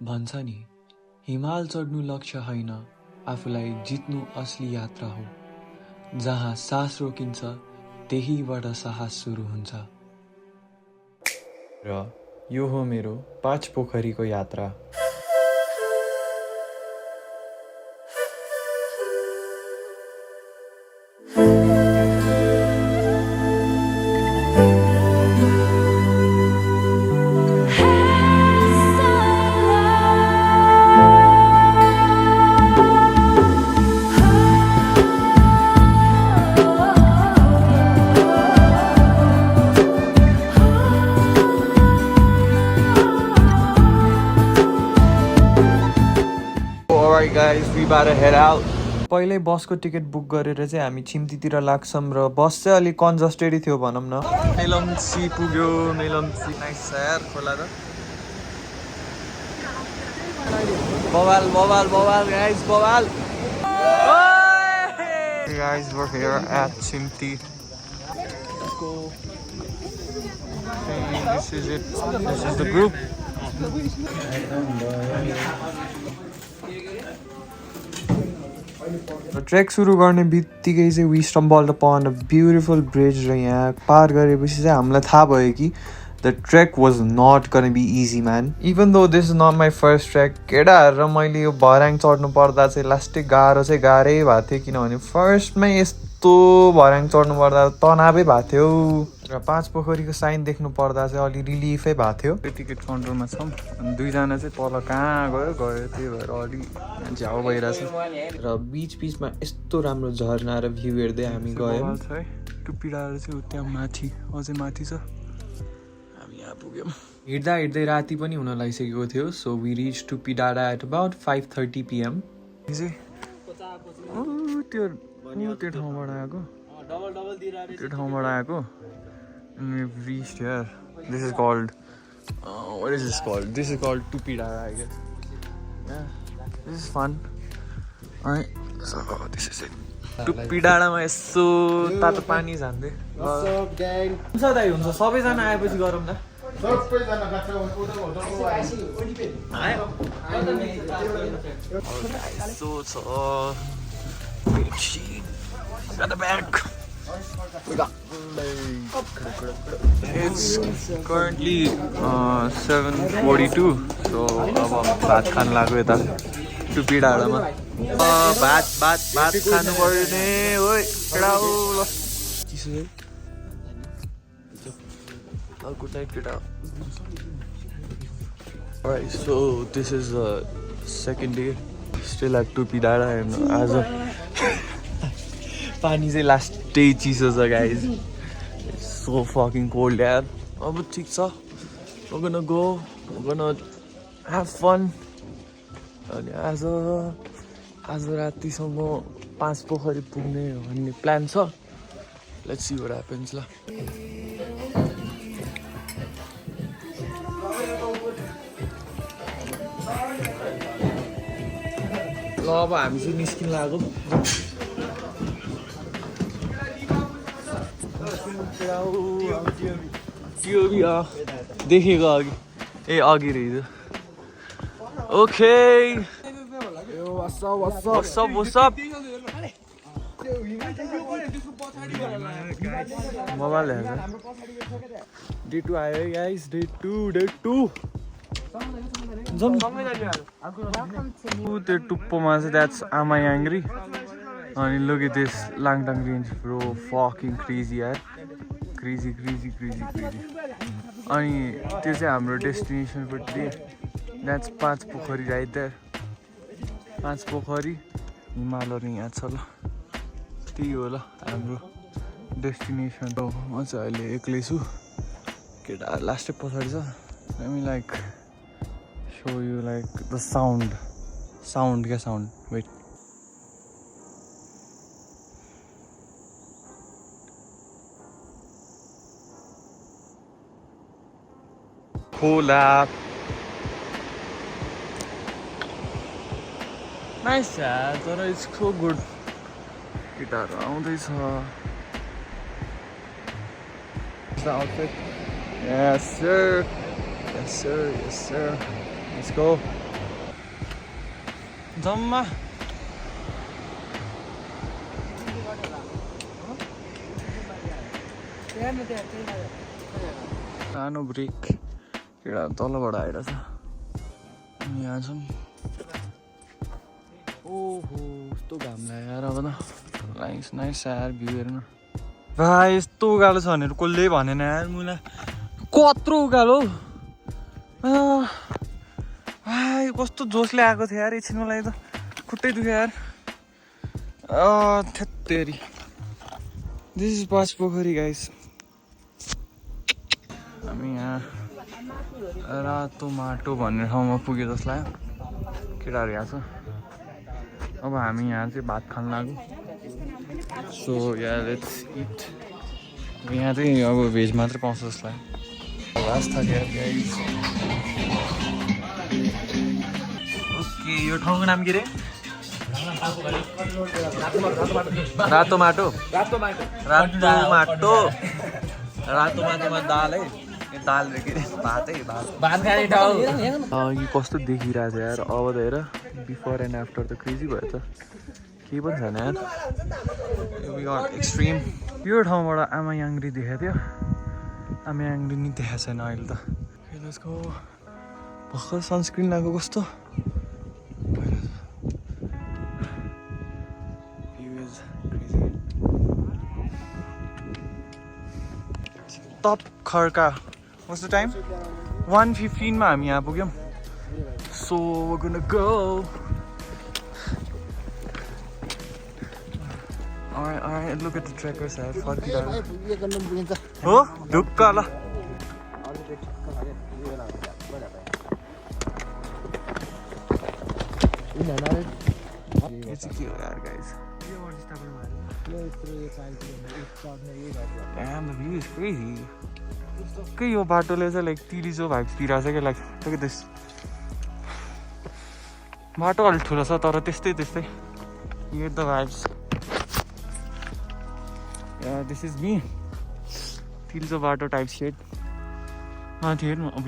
भन्छ नि हिमाल चढ्नु लक्ष्य होइन आफूलाई जित्नु असली यात्रा हो जहाँ सास रोकिन्छ त्यहीबाट साहस सुरु हुन्छ र यो हो मेरो 5 पोखरीको यात्रा। Alright guys, we about to head out. पहिल्यै बसको टिकट बुक गरेर चाहिँ हामी छिम्तीतिर लाग्छौँ र बस चाहिँ अलिक कन्जस्टेडै थियो भनौँ न। मेलम्ची पुग्यो, मेलम्ची नाइस छ यार खोला त। बवाल बवाल बवाल guys, बवाल। Hey guys, we're here at Chimti. Let's go. Okay, this is it. This is the group. Trek सुरु गर्ने बित्तिकै चाहिँ we stumbled upon a beautiful bridge र यहाँ पार गरेपछि चाहिँ हामीलाई थाहा भयो कि the trek was not gonna be easy man. Even though this is not my first trek केटाहरू र मैले यो भर्याङ चढ्नु पर्दा चाहिँ लास्टै गाह्रो चाहिँ गाह्रै भएको थियो किनभने फर्स्टमै यस्तो भर्याङ चढ्नु पर्दा तनावै भएको थियो र 5 पोखरीको साइन देख्नु पर्दा चाहिँ अलि रिलिफै भएको थियो। टिकट काउन्टरमा छौँ अनि दुईजना चाहिँ तल कहाँ गयो त्यही भएर अलि झ्याउ भइरहेछ र बिचमा यस्तो राम्रो झरना र भ्यू हेर्दै हामी गयौँ है। टुप्पी डाँडा चाहिँ त्यहाँ माथि अझै माथि छ। हामी यहाँ पुग्यौँ हिँड्दा हिँड्दै राति पनि हुन लागिसकेको थियो। सो वी रिच टुप्पी डाँडा एट अबाउट 5:30 PM। त्यो ठाउँबाट आएको त्यो ठाउँबाट आएको and we've reached here. This is called what is this called? This is called Tupi Dara, I guess. Yeah, this is fun. Alright, so this is it. Tupi Dara ma yesto tato pani झन्दै। What's up gang? हुन्छ दाइ हुन्छ सबैजना आएपछि गरौँ न। सबैजना गाछ उता at the back. We got it's currently 7:42 so अब भात खान लाग्यो यता टुप्पी डाँडामा। भात खानु पर्यो नि ओइ केटा ल चिसो है अर्को टाइप केटा। Alright, so this is the second day still at टुप्पी डाँडा and आज पानी चाहिँ लास्टै चिसो छ guys. It's so fucking cold यार। अब ठिक छ we're gonna go, we're gonna have fun। अनि आज रातिसम्म 5 पोखरी पुग्ने भन्ने प्लान छ। लेट्स सी व्हाट ह्यापन्स ल। ल अब हामी चाहिँ निस्किन लाग्यो। त्यो भी देखेको अघि अघि रहेछ। ओके मोबाइल हेर्छ। डे 2 आयो है गाइस। डे 2 त्यो टुप्पोमा चाहिँ द्याट्स आमा याङ्ग्री अनि look at this Langtang range bro fucking crazy यार क्रेजी। अनि त्यो चाहिँ हाम्रो डेस्टिनेसनपट्टि द्याट्स 5 पोखरी राइट देयर। 5 पोखरी हिमालहरू यहाँ छ ल। त्यही हो ल हाम्रो डेस्टिनेसन हो। म चाहिँ अहिले एक्लै छु केटा लास्टै पछाडि छ। हामी like show you like the sound wait Hola nice yaar तर it's so good guitar आउँदैछ। the outfit yes sir Let's go. जम्मा सानो ब्रेक एउटा तलबाट आइरहेछ अनि यहाँ छौँ ओहो यस्तो घाम लाग्यो अब त नाइस नाइस यार भ्यू हेर्नु भाइ यस्तो उकालो छ भनेर कसले भनेन यार मलाई कत्रो उकालो भाइ कस्तो जोसले आएको थियो यार एकछिन मलाई त खुट्टै दुख्यो यार थेत्तेरी दिस इज पाँचपोखरी गाइस हामी यहाँ रातो माटो भन्ने ठाउँमा पुग्यो जस्तो लाग्यो केटाहरू यहाँ छ अब हामी यहाँ चाहिँ भात खान लाग्यो सो या लेट्स इट यहाँ चाहिँ अब भेज मात्रै पाउँछ जस्तो लाग्यो भात थाल्यो गाइस ओके यो ठाउँको नाम के रे रातो माटो रातो माटोमा दाल है दाल रे के भातै भात खाने ठाउँ यो कस्तो देखिरहेको छ यार अब त हेर बिफोर एन्ड आफ्टर त क्रेजी भयो त केही पनि छैन यार एक्सट्रिम यो ठाउँबाट आमा याङ्ग्री देखाएको थियो आमा याङ्ग्री नि देखाएको छैन अहिले त यसको भर्खर सनस्क्रिन लगाएको कस्तो top Khadka What's the time? 1:15 मा हामी यहाँ पुग्यौँ So we're gonna go Alright, look at the trekkers here फर्किरहेको हो ढुक्क ल यो चाहिँ के हो यार guys Damn, the view is crazy. Okay, यो बाटोले चाहिँ लाइक तिरिजो भाइब्स दिइरहेछ क्या लाइक look at this. बाटो अलि ठुलो छ तर त्यस्तै you get the vibes. Yeah, this is me. तिरिजो बाटो टाइप सेट माथि हेर्नु अब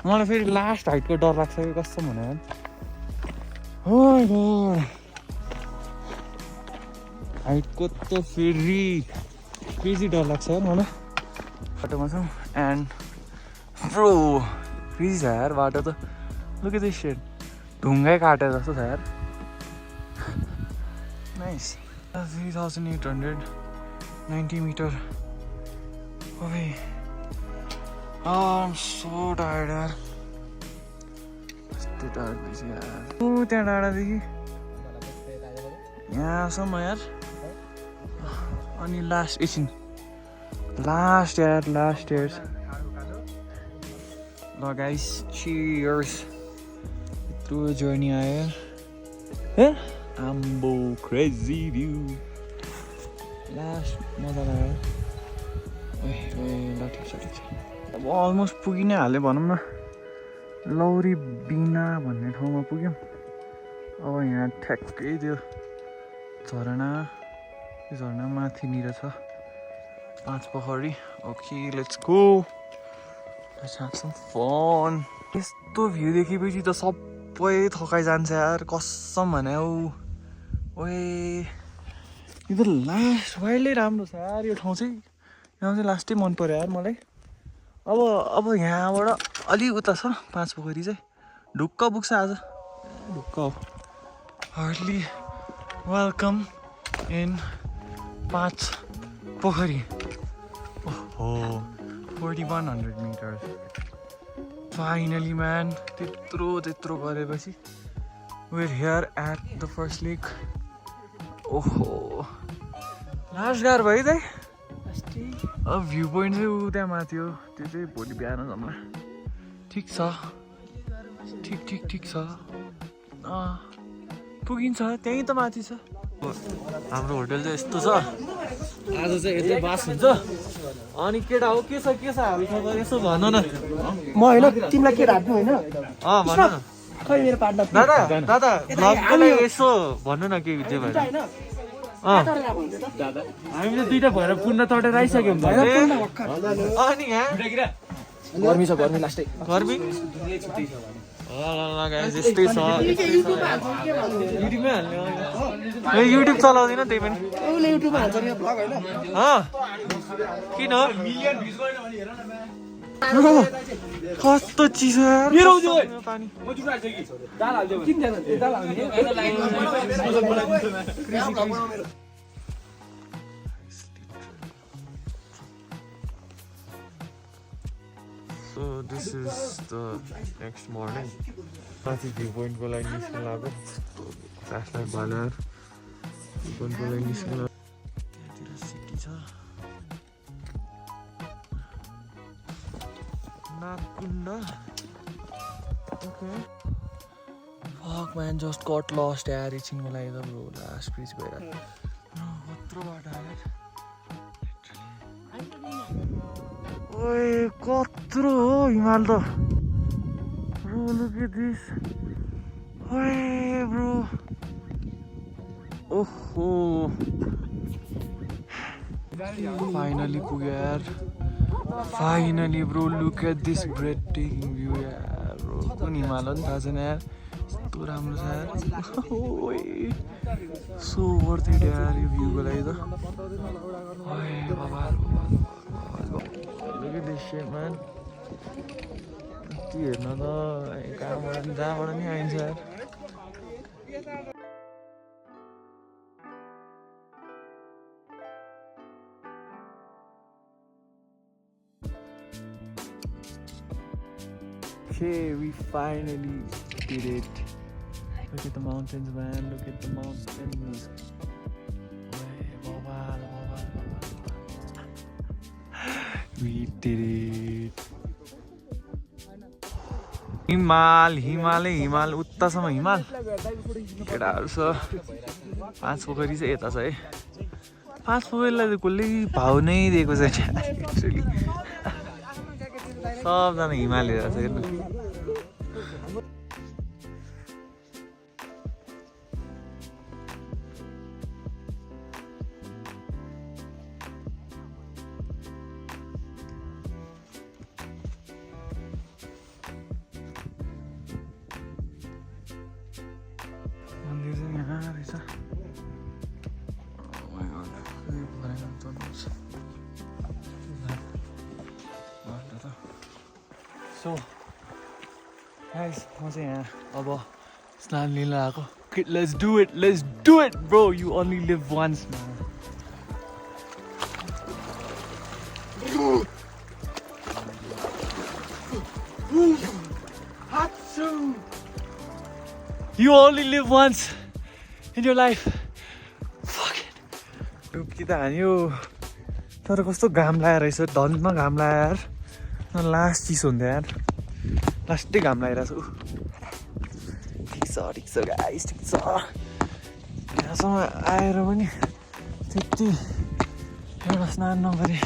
मलाई फेरि लास्ट हाइटको डर लाग्छ कि कस्तो भने oh god हाइटको त फेरि क्रेजी डर लाग्छ यार मलाई बाटोमा छौँ एन्ड ब्रो क्रेजी छ यार बाटो त लुक एट दिस शिट ढुङ्गै काटे जस्तो छ यार nice 3890 metre okay I'm so tired यार कस्तो टाढो भइसक्यो यार त्यहाँ डाँडादेखि यहाँसम्म यार अनि लास्ट एकछिन लास्ट इयर्स ल गाइस चियर्स यत्रो जर्नी आयो हे आम्बो क्रेजी भ्यू लास्ट मजा लाग्यो ल ठिक छ अब अलमोस्ट पुगि नै हाल्यो भनौँ न लौरी बिना भन्ने ठाउँमा पुग्यौँ अब यहाँ ठ्याक्कै त्यो झरना माथिनिर छ Panchpokhari okay let's go let's have some fun यस्तो भ्यू देखेपछि त सबै थकाइ जान्छ यार कसम भने ओए यो त लास्ट वाइल्डै राम्रो छ यार यो ठाउँ चाहिँ लास्टै मन पर्यो यार मलाई अब यहाँबाट अलि उता छ पाँचपोखरी चाहिँ ढुक्क पुग्छ आज ढुक्क हो हार्डली वेलकम इन पाँचपोखरी ओहो 4100 meters फाइनली म्यान त्यत्रो गरेपछि we're here at the first lake ओहो लास्ट गाह्रो भयो त अब भ्यू पोइन्ट चाहिँ ऊ त्यहाँ माथि हो त्यो चाहिँ भोलि बिहान जम्मा ठिक छ ठिक छ पुगिन्छ त्यहीँ त माथि छ हाम्रो होटल चाहिँ यस्तो छ आज चाहिँ यतै बास हुन्छ अनि केटा हो के छ हाल खबर यसो भन न म होइन तिमीलाई के राख्नु होइन भन न खै मेरो पार्टनर दादा ब्लगलाई यसो भन्नु न के जे भयो हामीले दुईटा भएर पुन्न तटेर आइसक्यौँ अनि यहाँ गर्मी छ गर्मी लास्टै गर्मी यस्तै छ युट्युब चलाउँदैन त्यही पनि किन कस्तो चिसो पानी So this is the next morning. Mathi view point ko लागि निस्कन लाग्यो फ्ल्यासलाइट बालेर भ्यू point को लागि निस्कन त्यहाँतिर सिटी छ नागकुण्ड Okay. Fuck man, just got lost यार एकछिनको लागि त ब्रो लास्ट ब्रिज गएर कत्रो बाटो आयो ओए कत्रो हो हिमाल त ब्रो लुक एट दिस ओए ब्रो ओहो फाइनली पुग्यो यार finally bro look at this breathtaking view यार ब्रो कुन हिमाल हो नि थाहा छैन यार यस्तो राम्रो छ यार ओए सो वर्थ इट यार यो भ्यूको लागि त ओए बाबा Look at this shit, man. Dude, no, कहाँबाट नि जहाँबाट नि आइन्छ यार Okay, we finally did it. Look at the mountains, man. Look at the mountains. We did it. हिमाल हिमालै हिमाल उतासम्म हिमाल केटाहरू छ 5 पोखरी चाहिँ यता छ है 5 पोखरीलाई त कसले भाउ नै दिएको छैन एक्चुअली सबजना हिमाल हेरेर छ हेर्नु So guys, म चाहिँ यहाँ अब स्नान लिन आएको let's do it bro, you only live once man. You only live once in your life. Fuck it. डुब्की त हान्यो तर कस्तो घाम लागेर रहेछ धनमा घाम लाग्यो यार लास्ट चिसो हुन्थ्यो यार लास्टै घाम लागिरहेको छ ठिक छ गाइस ठिक छ यहाँसम्म आएर पनि त्यति एउटा स्नान नगरे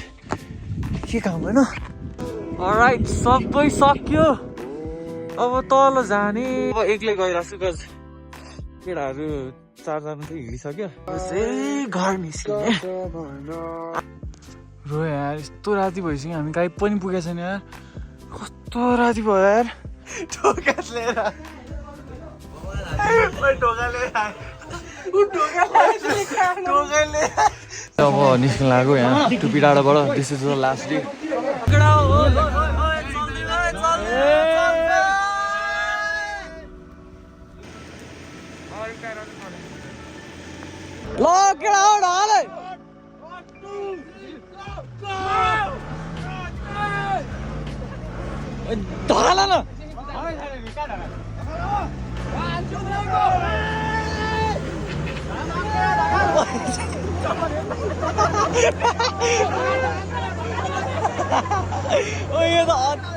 के काम होइन अलराइट सबै सक्यो अब तल जाने अब एक्लै गइरहेको छु बिकज केटाहरू 4 जना चाहिँ हिँडिसक्यो घर निस्किने रो यार यस्तो राति भइसक्यो हामी कहीँ पनि पुगेको छैन यार कस्तो राति भयो यार अब निस्कन लाग्यो यहाँ टुपी डाँडाबाट this is the last day ल केटा हो ढाले ढाला न ओ यो त अति